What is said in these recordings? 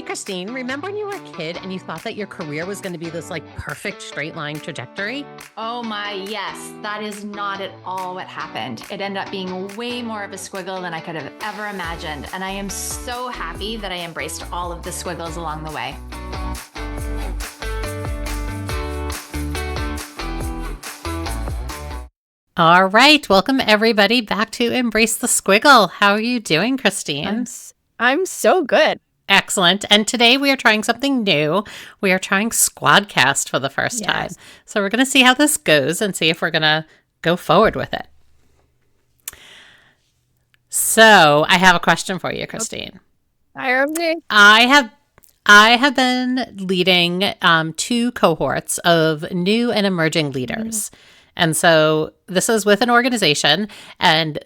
Kristine, remember when you were a kid and you thought that your career was going to be this like perfect straight line trajectory? Oh my, yes. That is not at all what happened. It ended up being way more of a squiggle than I could have ever imagined. And I am so happy that I embraced all of the squiggles along the way. All right. Welcome everybody back to Embrace the Squiggle. How are you doing, Kristine? I'm so good. Excellent. And today we are trying something new. We are trying Squadcast for the first time. So we're going to see how this goes and see if we're going to go forward with it. So I have a question for you, Kristine. Okay. I have been leading 2 cohorts of new and emerging leaders. And so this is with an organization, and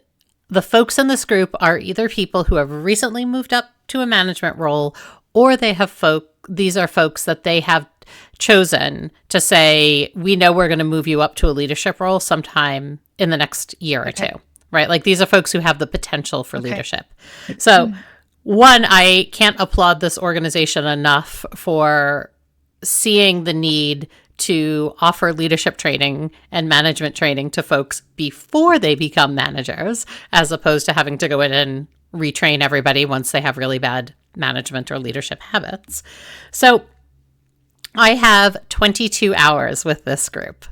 the folks in this group are either people who have recently moved up to a management role, or these are folks that they have chosen to say, we know we're going to move you up to a leadership role sometime in the next year or two, right? Like these are folks who have the potential for leadership. So one, I can't applaud this organization enough for seeing the need to offer leadership training and management training to folks before they become managers, as opposed to having to go in and retrain everybody once they have really bad management or leadership habits. So I have 22 hours with this group.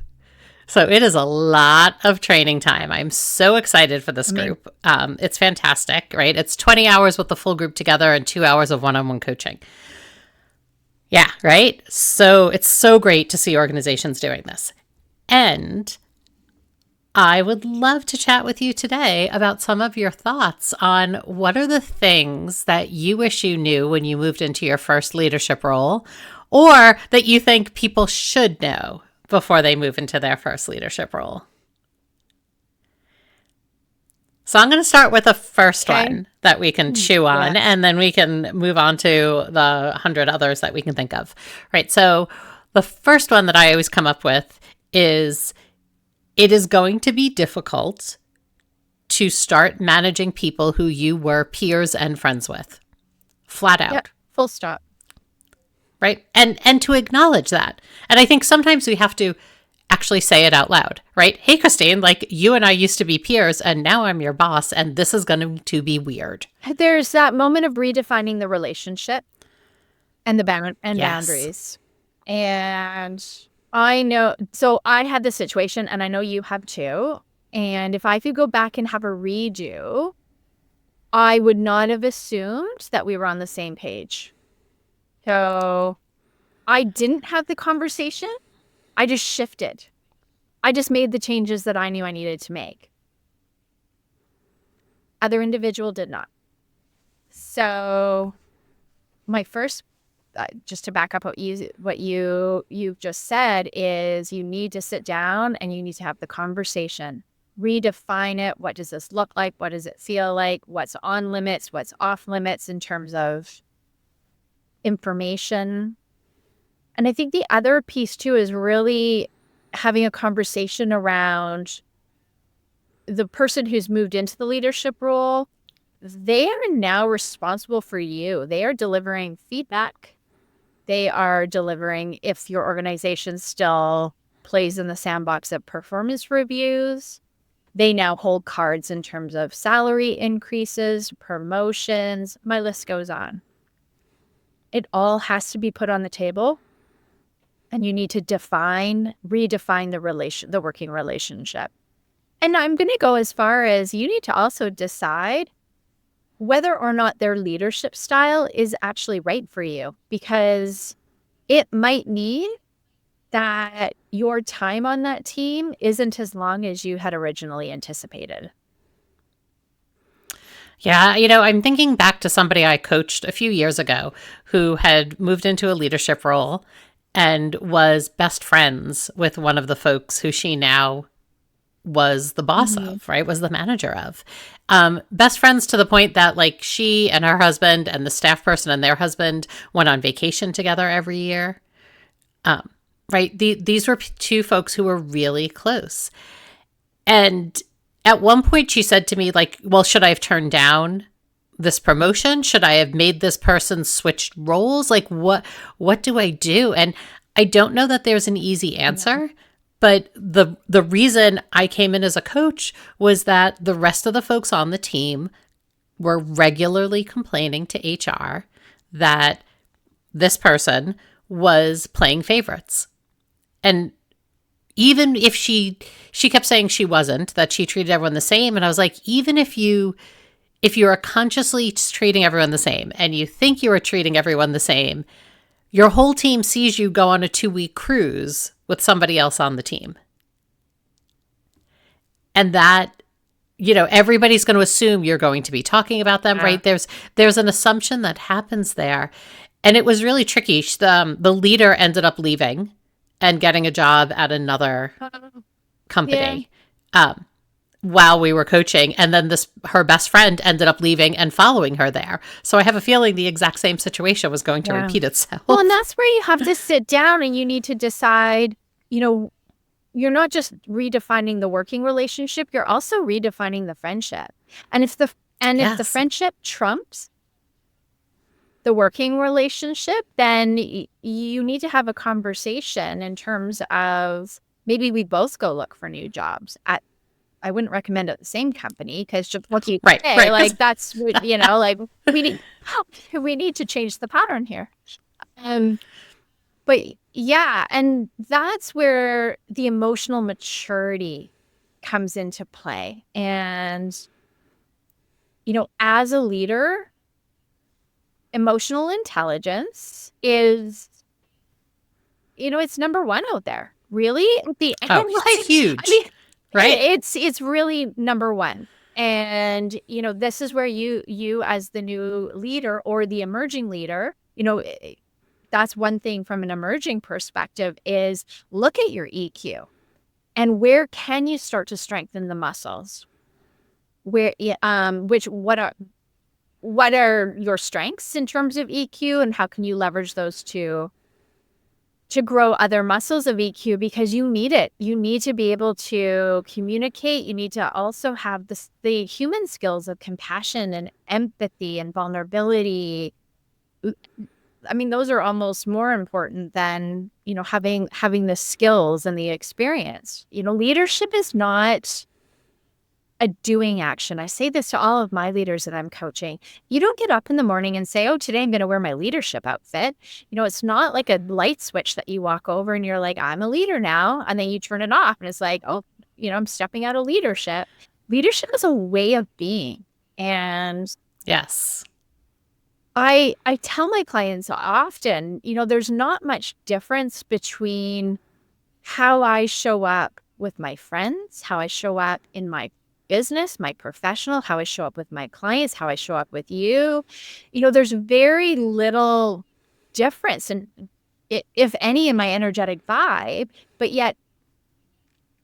So it is a lot of training time. I'm so excited for this group. It's fantastic, right? It's 20 hours with the full group together and 2 hours of one-on-one coaching. Yeah, right? So it's so great to see organizations doing this. And I would love to chat with you today about some of your thoughts on what are the things that you wish you knew when you moved into your first leadership role, or that you think people should know before they move into their first leadership role. So I'm going to start with the first one that we can chew on, and then we can move on to the 100 others that we can think of. Right. So the first one that I always come up with is, it is going to be difficult to start managing people who you were peers and friends with. Flat out. Yep. Full stop. Right. And to acknowledge that. And I think sometimes we have to actually say it out loud, right? Hey, Kristine, like you and I used to be peers and now I'm your boss and this is going to be weird. There's that moment of redefining the relationship and the boundaries. And I know, so I had this situation and I know you have too. And if I could go back and have a redo, I would not have assumed that we were on the same page. So I didn't have the conversation. I just shifted. I just made the changes that I knew I needed to make. Other individual did not. So my first, just to back up what you've just said, is you need to sit down and you need to have the conversation. Redefine it. What does this look like? What does it feel like? What's on limits? What's off limits in terms of information? And I think the other piece too is really having a conversation around the person who's moved into the leadership role. They are now responsible for you. They are delivering feedback. They are delivering, if your organization still plays in the sandbox of performance reviews, they now hold cards in terms of salary increases, promotions, my list goes on. It all has to be put on the table. And you need to redefine the working relationship. And I'm going to go as far as you need to also decide whether or not their leadership style is actually right for you, because it might mean that your time on that team isn't as long as you had originally anticipated. Yeah, I'm thinking back to somebody I coached a few years ago who had moved into a leadership role and was best friends with one of the folks who she now was the boss of, right? Was the manager of. Best friends to the point that like she and her husband and the staff person and their husband went on vacation together every year. Right? These were 2 folks who were really close. And at one point she said to me like, well, should I have turned down this promotion? Should I have made this person switch roles? Like what do I do? And I don't know that there's an easy answer, but the reason I came in as a coach was that the rest of the folks on the team were regularly complaining to HR that this person was playing favorites. And even if she kept saying she wasn't, that she treated everyone the same. And I was like, even if you are consciously treating everyone the same and you think you are treating everyone the same, your whole team sees you go on a 2-week cruise with somebody else on the team. And that, everybody's going to assume you're going to be talking about them, right? There's an assumption that happens there. And it was really tricky. The leader ended up leaving and getting a job at another company while we were coaching. And then her best friend ended up leaving and following her there. So I have a feeling the exact same situation was going to repeat itself. Well, and that's where you have to sit down and you need to decide, you're not just redefining the working relationship, you're also redefining the friendship. And if the friendship trumps the working relationship, then you need to have a conversation in terms of maybe we both go look for new jobs. I wouldn't recommend at the same company because just what you say, like that's like we need to change the pattern here. But yeah, and that's where the emotional maturity comes into play. And as a leader, emotional intelligence is, it's number one out there. Really, at the end, it's huge. I mean, right? It's really number one. And this is where you as the new leader or the emerging leader, that's one thing from an emerging perspective is look at your EQ and where can you start to strengthen the muscles? What are your strengths in terms of EQ and how can you leverage those to grow other muscles of EQ, because you need it. You need to be able to communicate. You need to also have the human skills of compassion and empathy and vulnerability. I mean, those are almost more important than, having the skills and the experience. Leadership is not a doing action. I say this to all of my leaders that I'm coaching. You don't get up in the morning and say, oh, today I'm going to wear my leadership outfit. It's not like a light switch that you walk over and you're like, I'm a leader now. And then you turn it off and it's like, oh, I'm stepping out of leadership. Leadership is a way of being. And yes, I tell my clients often, there's not much difference between how I show up with my friends, how I show up in my business, my professional, how I show up with my clients, how I show up with you. There's very little difference, and if any, in my energetic vibe, but yet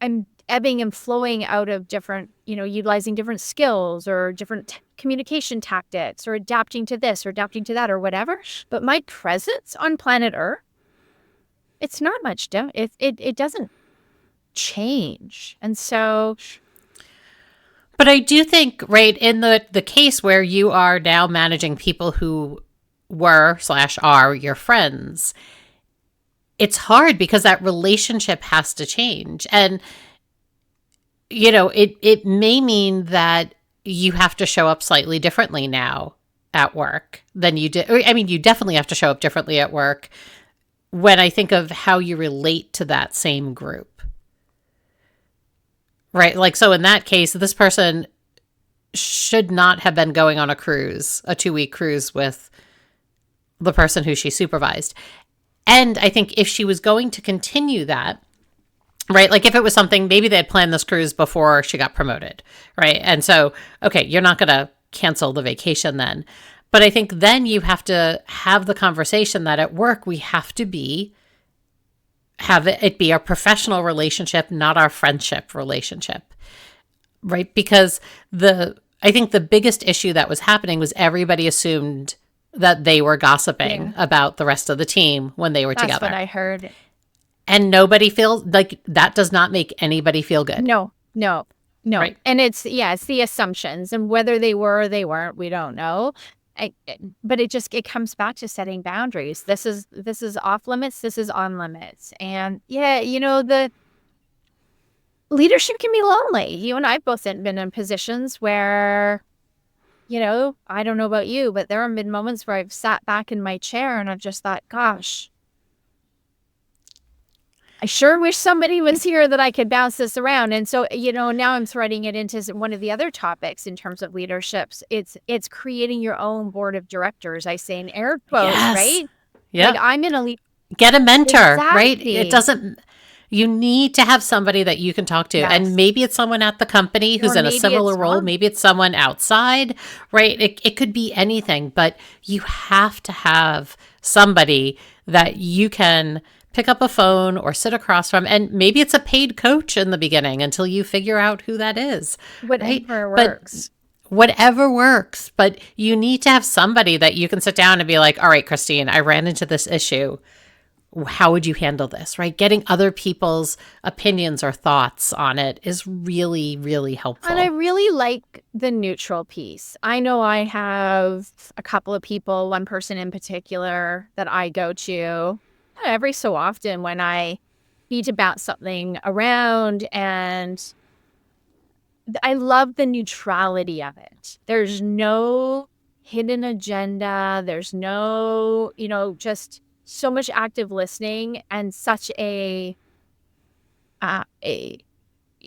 I'm ebbing and flowing out of different, utilizing different skills or different communication tactics or adapting to this or adapting to that or whatever. But my presence on planet Earth, it's not much different. It doesn't change. And so... But I do think, right, in the case where you are now managing people who were/are your friends, it's hard because that relationship has to change. And, it may mean that you have to show up slightly differently now at work than you did. I mean, you definitely have to show up differently at work when I think of how you relate to that same group. Right. Like, so in that case, this person should not have been going on a 2-week cruise with the person who she supervised. And I think if she was going to continue that, right, like if it was something, maybe they had planned this cruise before she got promoted, right? And so, okay, you're not going to cancel the vacation then. But I think then you have to have the conversation that at work we have to have it be our professional relationship, not our friendship relationship, right? Because I think the biggest issue that was happening was everybody assumed that they were gossiping about the rest of the team when they were together. That's what I heard. And nobody feels like that does not make anybody feel good. No. No. Right. And it's the assumptions, and whether they were or they weren't, we don't know. But it comes back to setting boundaries. This is off limits. This is on limits. And the leadership can be lonely. You and I have both been in positions where, I don't know about you, but there have been moments where I've sat back in my chair and I've just thought, gosh, I sure wish somebody was here that I could bounce this around. And so, now I'm threading it into one of the other topics in terms of leaderships. It's creating your own board of directors. I say in air quotes, Yes. right? Yeah. Like I'm in a lead. Get a mentor, right? Exactly. It doesn't, you need to have somebody that you can talk to. Yes. And maybe it's someone at the company who's Or in a maybe similar it's role. not. Maybe it's someone outside, right? It could be anything, but you have to have somebody that you can pick up a phone or sit across from. And maybe it's a paid coach in the beginning until you figure out who that is. Whatever right? works. Whatever works. But you need to have somebody that you can sit down and be like, all right, Kristine, I ran into this issue. How would you handle this, right? Getting other people's opinions or thoughts on it is really, really helpful. And I really like the neutral piece. I know I have a couple of people, one person in particular that I go to every so often when I need to bounce something around, and I love the neutrality of it. There's no hidden agenda. There's no, just so much active listening and such I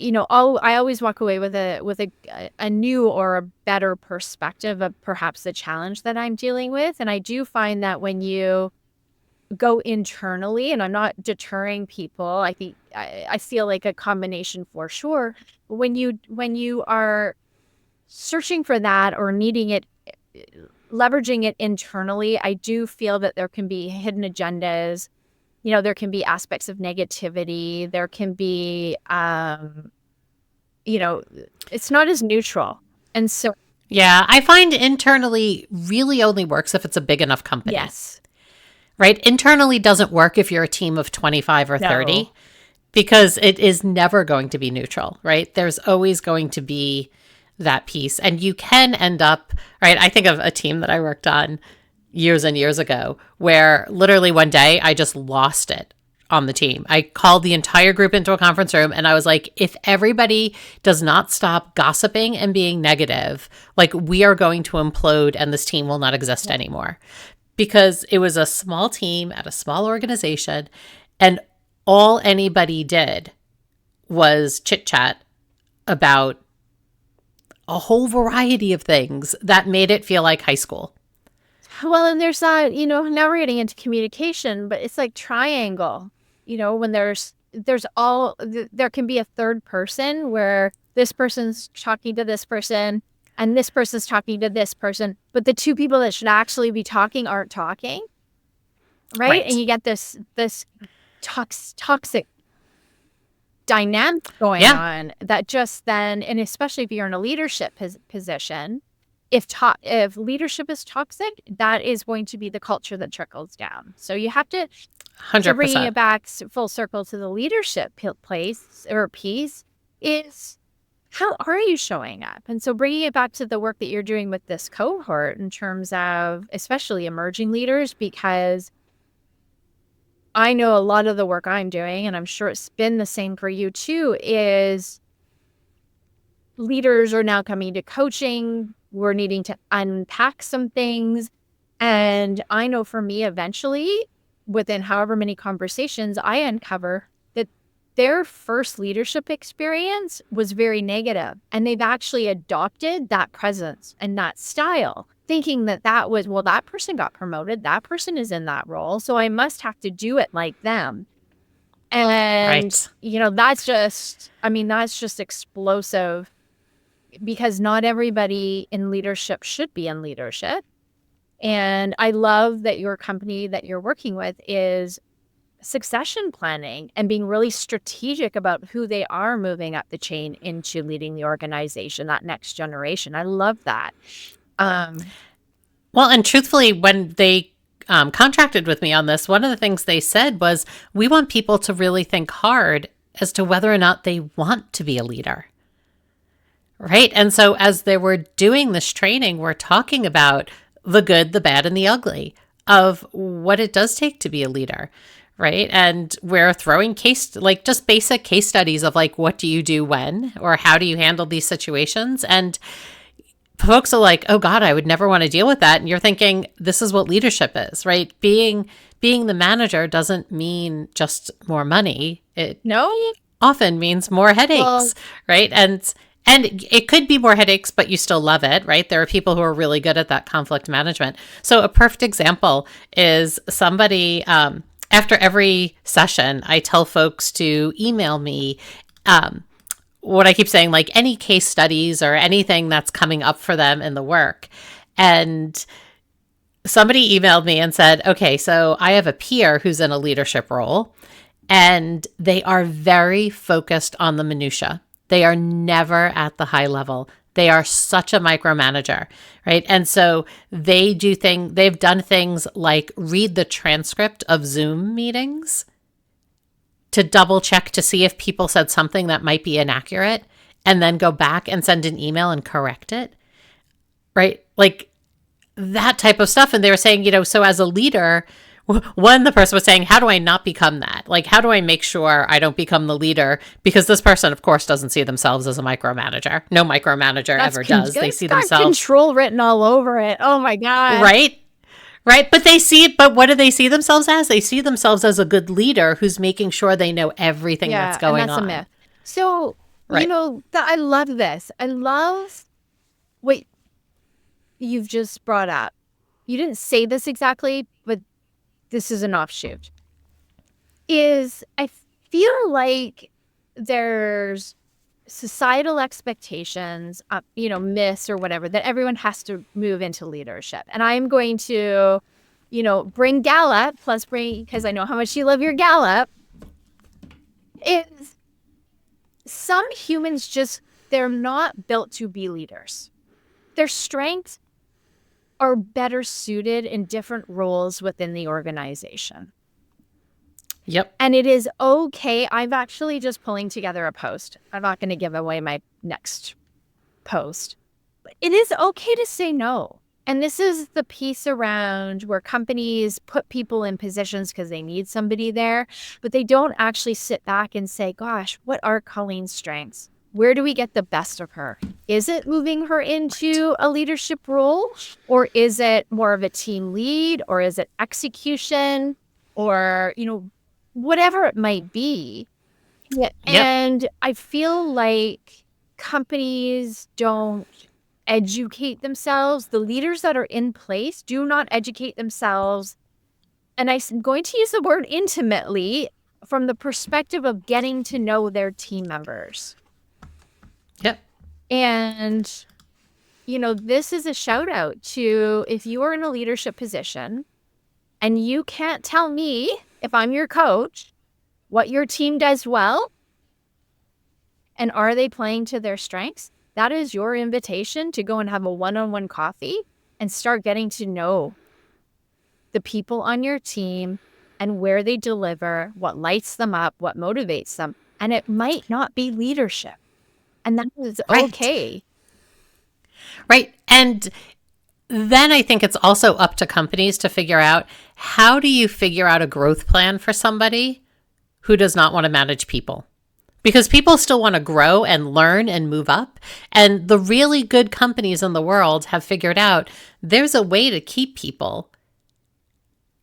always walk away with a new or a better perspective of perhaps the challenge that I'm dealing with. And I do find that when you go internally, and I'm not deterring people, I think I feel like a combination for sure. When you are searching for that or needing it, leveraging it internally, I do feel that there can be hidden agendas. There can be aspects of negativity. There can be, it's not as neutral. And so, yeah, I find internally really only works if it's a big enough company. yes. Right? Internally doesn't work if you're a team of 25 or 30, No. because it is never going to be neutral, right? There's always going to be that piece. And you can end up, right? I think of a team that I worked on years and years ago where literally one day I just lost it on the team. I called the entire group into a conference room and I was like, if everybody does not stop gossiping and being negative, like we are going to implode and this team will not exist anymore. Because it was a small team at a small organization, and all anybody did was chit chat about a whole variety of things that made it feel like high school. Well, and there's that, now we're getting into communication, but it's like triangle, when there can be a third person where this person's talking to this person and this person's talking to this person, but the two people that should actually be talking aren't talking, right? And you get this toxic dynamic going on that just then, and especially if you're in a leadership position, if leadership is toxic, that is going to be the culture that trickles down. So you have to 100%. Bringing it back full circle to the leadership place or piece is, how are you showing up? And so bringing it back to the work that you're doing with this cohort in terms of especially emerging leaders, because I know a lot of the work I'm doing, and I'm sure it's been the same for you too, is leaders are now coming to coaching. We're needing to unpack some things. And I know for me, eventually, within however many conversations, I uncover that their first leadership experience was very negative, and they've actually adopted that presence and that style, thinking that was, well, that person got promoted, that person is in that role, so I must have to do it like them. And, that's just explosive, because not everybody in leadership should be in leadership. And I love that your company that you're working with is succession planning and being really strategic about who they are moving up the chain into leading the organization, that next generation. I love that. Well, and truthfully, when they contracted with me on this, one of the things they said was, we want people to really think hard as to whether or not they want to be a leader. Right. And so as they were doing this training, we're talking about the good, the bad, and the ugly of what it does take to be a leader. Right. And we're throwing just basic case studies of like, what do you do when, or how do you handle these situations? And folks are like, oh God, I would never want to deal with that. And you're thinking, this is what leadership is, right? Being the manager doesn't mean just more money. It No? often means more headaches, Well, right? And it could be more headaches, but you still love it, right? There are people who are really good at that conflict management. So a perfect example is somebody, after every session, I tell folks to email me what I keep saying, like any case studies or anything that's coming up for them in the work. And somebody emailed me and said, okay, so I have a peer who's in a leadership role and they are very focused on the minutia. They are never at the high level. They are such a micromanager, right? And so they've done things like read the transcript of Zoom meetings to double check to see if people said something that might be inaccurate and then go back and send an email and correct it, right? Like that type of stuff. And they were saying, so as a leader, the person was saying, how do I not become that? Like, how do I make sure I don't become the leader? Because this person, of course, doesn't see themselves as a micromanager. No micromanager ever does. They see themselves. Control written all over it. Oh my God. Right? Right. But what do they see themselves as? They see themselves as a good leader who's making sure they know everything that's going and that's on. a myth. So, Right. I love this. I love what you've just brought up. You didn't say this exactly, but this is an offshoot. I feel like there's societal expectations, myths or whatever, that everyone has to move into leadership. And I'm going to, bring Gallup, because I know how much you love your Gallup, is some humans they're not built to be leaders. Their strengths are better suited in different roles within the organization. Yep. And it is okay. I'm actually just pulling together a post. I'm not going to give away my next post. But it is okay to say no. And this is the piece around where companies put people in positions because they need somebody there, but they don't actually sit back and say, gosh, what are Colleen's strengths? Where do we get the best of her? Is it moving her into a leadership role? Or is it more of a team lead? Or is it execution? Or, whatever it might be. Yeah. Yep. And I feel like companies don't educate themselves. The leaders that are in place do not educate themselves. And I'm going to use the word intimately from the perspective of getting to know their team members. Yep. And, this is a shout out to if you are in a leadership position and you can't tell me, if I'm your coach, what your team does well and are they playing to their strengths, that is your invitation to go and have a one-on-one coffee and start getting to know the people on your team and where they deliver, what lights them up, what motivates them. And it might not be leadership. And that is okay. Right. And then I think it's also up to companies to figure out, how do you figure out a growth plan for somebody who does not want to manage people? Because people still want to grow and learn and move up. And the really good companies in the world have figured out there's a way to keep people,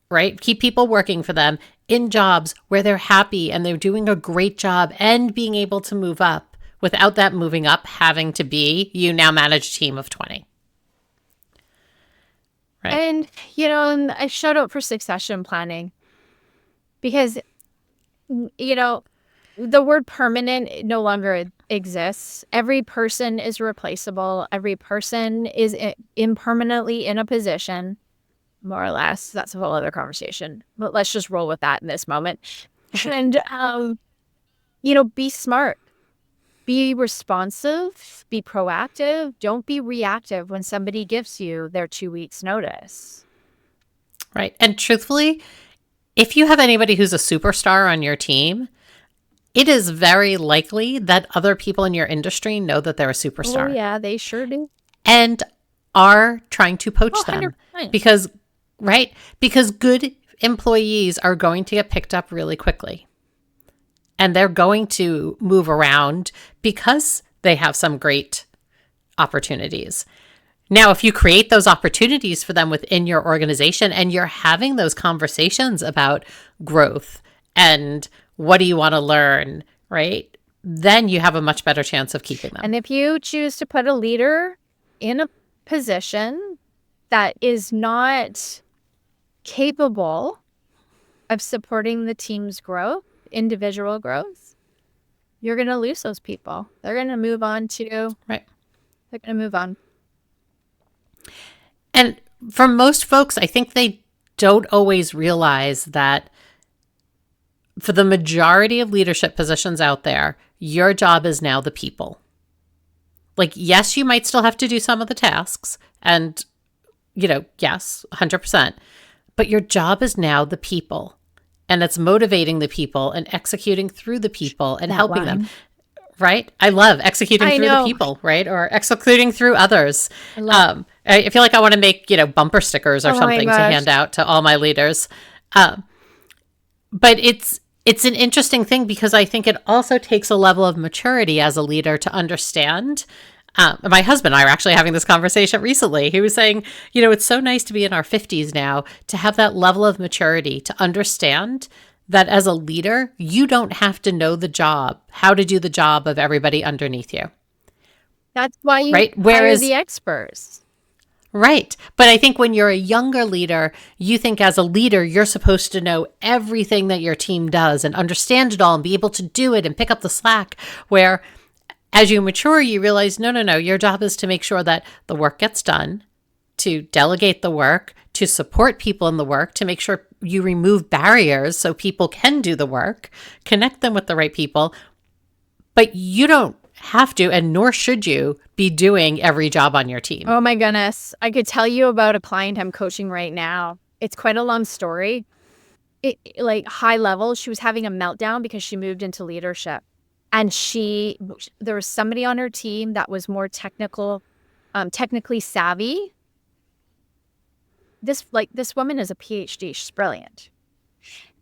right? Keep people working for them in jobs where they're happy and they're doing a great job and being able to move up without that moving up having to be, you now manage a team of 20. Right. And, and I shout out for succession planning because, the word permanent no longer exists. Every person is replaceable. Every person is impermanently in a position, more or less. That's a whole other conversation, but let's just roll with that in this moment. And, be smart. Be responsive, be proactive. Don't be reactive when somebody gives you their 2 weeks notice. Right. And truthfully, if you have anybody who's a superstar on your team, it is very likely that other people in your industry know that they're a superstar. Oh, yeah, they sure do. And are trying to poach them 100%. because, right? Because good employees are going to get picked up really quickly. And they're going to move around because they have some great opportunities. Now, if you create those opportunities for them within your organization and you're having those conversations about growth and what do you want to learn, right? Then you have a much better chance of keeping them. And if you choose to put a leader in a position that is not capable of supporting the team's growth, individual growth, you're going to lose those people. They're going to move on to, right. They're going to move on. And for most folks, I think they don't always realize that for the majority of leadership positions out there, your job is now the people. Like, yes, you might still have to do some of the tasks and, yes, 100%. But your job is now the people. And it's motivating the people and executing through the people and helping them. Right? I love executing through the people, right? Or executing through others. I feel like I want to make, bumper stickers or something to hand out to all my leaders. But it's an interesting thing because I think it also takes a level of maturity as a leader to understand. My husband and I were actually having this conversation recently. He was saying, it's so nice to be in our 50s now to have that level of maturity to understand that as a leader, you don't have to know how to do the job of everybody underneath you. That's why you hire the experts. Right. But I think when you're a younger leader, you think as a leader, you're supposed to know everything that your team does and understand it all and be able to do it and pick up the slack. Where as you mature, you realize, no, your job is to make sure that the work gets done, to delegate the work, to support people in the work, to make sure you remove barriers so people can do the work, connect them with the right people. But you don't have to, and nor should you, be doing every job on your team. Oh my goodness. I could tell you about a client I'm coaching right now. It's quite a long story. Like high level, she was having a meltdown because she moved into leadership. And there was somebody on her team that was more technically savvy. This woman is a PhD. She's brilliant.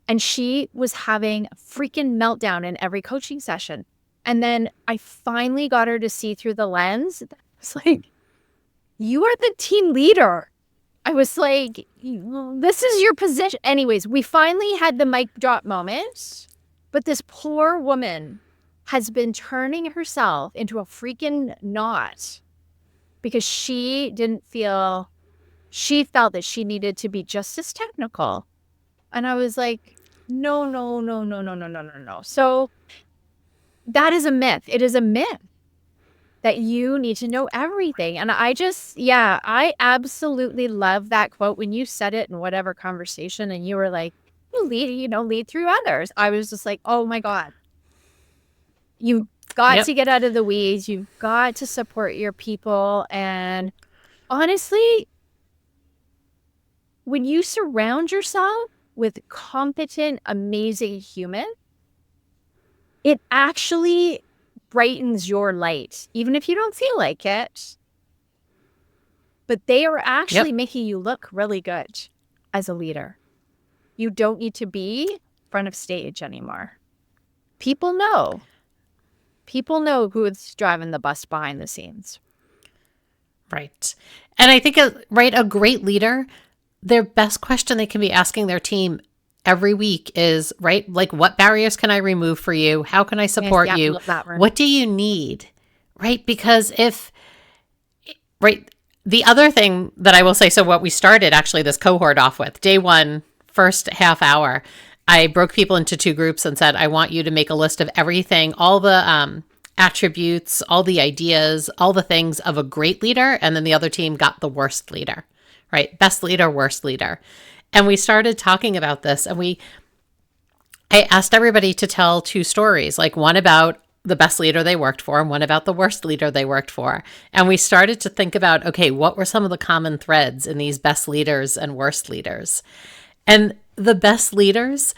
And she was having a freaking meltdown in every coaching session. And then I finally got her to see through the lens. It's like, you are the team leader. I was like, this is your position. Anyways, we finally had the mic drop moment. But this poor woman has been turning herself into a freaking knot because she felt that she needed to be just as technical. And I was like, no. So that is a myth. It is a myth that you need to know everything. And I absolutely love that quote when you said it in whatever conversation and you were like, lead through others. I was just like, oh my God. You've got to get out of the weeds. You've got to support your people. And honestly, when you surround yourself with competent, amazing humans, it actually brightens your light, even if you don't feel like it. But they are actually making you look really good as a leader. You don't need to be front of stage anymore. People know. People know who's driving the bus behind the scenes. Right. And I think, a great leader, their best question they can be asking their team every week is, like, what barriers can I remove for you? How can I support you? What do you need? Right? Because the other thing that I will say, so what we started actually this cohort off with, day one, first half hour, I broke people into two groups and said, I want you to make a list of everything, all the attributes, all the ideas, all the things of a great leader. And then the other team got the worst leader, right? Best leader, worst leader. And we started talking about this and I asked everybody to tell two stories, like one about the best leader they worked for and one about the worst leader they worked for. And we started to think about, okay, what were some of the common threads in these best leaders and worst leaders? And the best leaders,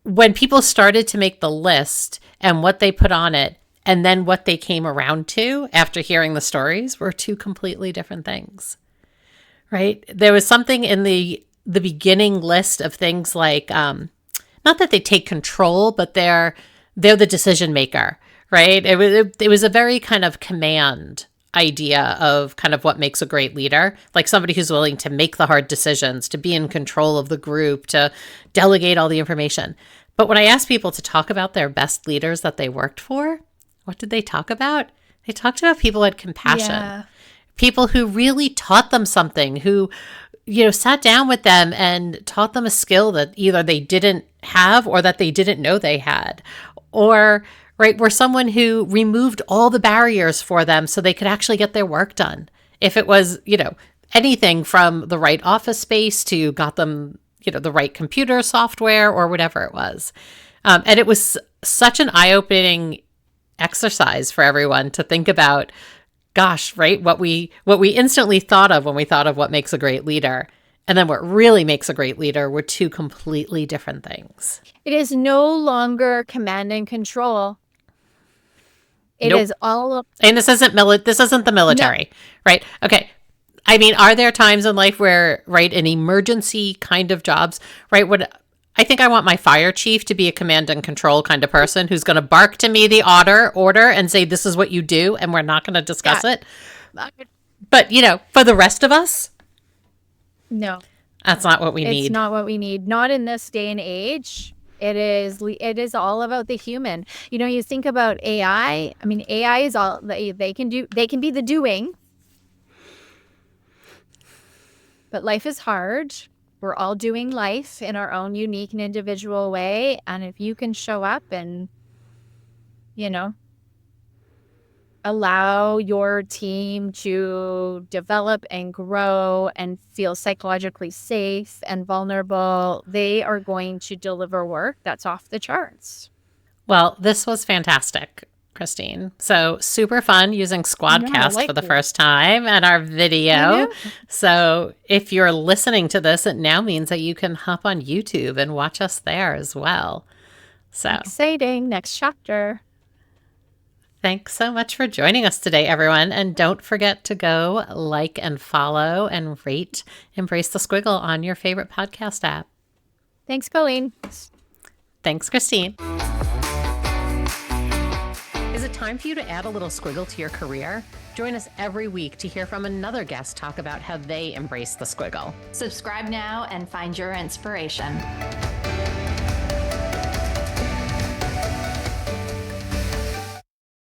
when people started to make the list and what they put on it, and then what they came around to after hearing the stories were two completely different things, right? There was something in the beginning list of things like, not that they take control, but they're the decision maker, right? It was a very kind of command idea of kind of what makes a great leader, like somebody who's willing to make the hard decisions, to be in control of the group, to delegate all the information. But when I asked people to talk about their best leaders that they worked for, what did they talk about? They talked about people who had compassion, people who really taught them something, who, sat down with them and taught them a skill that either they didn't have or that they didn't know they had, or right, were someone who removed all the barriers for them so they could actually get their work done. If it was, anything from the right office space to got them, the right computer software or whatever it was. And it was such an eye-opening exercise for everyone to think about, gosh, right, what we instantly thought of when we thought of what makes a great leader, and then what really makes a great leader were two completely different things. It is no longer command and control. It is all. And this isn't the military, right? Okay. I mean, are there times in life where, right, in emergency kind of jobs, right, I think I want my fire chief to be a command and control kind of person who's going to bark to me the order and say, this is what you do, and we're not going to discuss it. But, for the rest of us, no, that's not what we need. It's not what we need. Not in this day and age. It is all about the human. You think about AI. I mean, AI is all they can do. They can be the doing. But life is hard. We're all doing life in our own unique and individual way. And if you can show up and, allow your team to develop and grow and feel psychologically safe and vulnerable, they are going to deliver work that's off the charts. Well, this was fantastic, Kristine. So super fun using Squadcast for the first time and our video. So if you're listening to this, it now means that you can hop on YouTube and watch us there as well. So exciting. Next chapter. Thanks so much for joining us today, everyone. And don't forget to go like and follow and rate Embrace the Squiggle on your favorite podcast app. Thanks, Colleen. Thanks, Kristine. Is it time for you to add a little squiggle to your career? Join us every week to hear from another guest talk about how they embrace the squiggle. Subscribe now and find your inspiration.